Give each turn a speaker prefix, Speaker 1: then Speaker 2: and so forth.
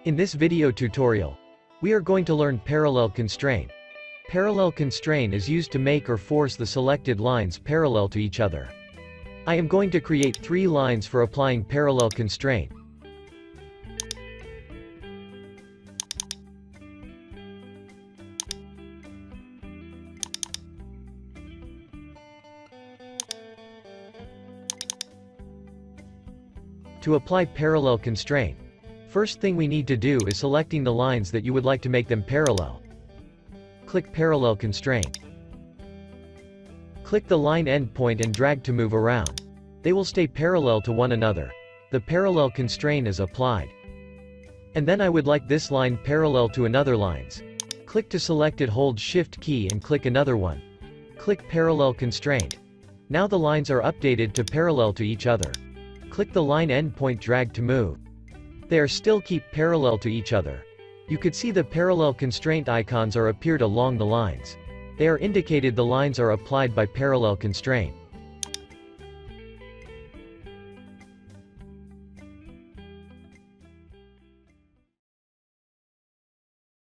Speaker 1: In this video tutorial, we are going to learn parallel constraint. Parallel constraint is used to make or force the selected lines parallel to each other. I am going to create 3 lines for applying parallel constraint. To apply parallel constraint, first thing we need to do is selecting the lines that you would like to make them parallel. Click Parallel Constraint. Click the line endpoint and drag to move around. They will stay parallel to one another. The parallel constraint is applied. And then I would like this line parallel to another lines. Click to select it, hold Shift key and click another one. Click Parallel Constraint. Now the lines are updated to parallel to each other. Click the line endpoint, drag to move. They are still keep parallel to each other. You could see the parallel constraint icons are appeared along the lines. They are indicated the lines are applied by parallel constraint.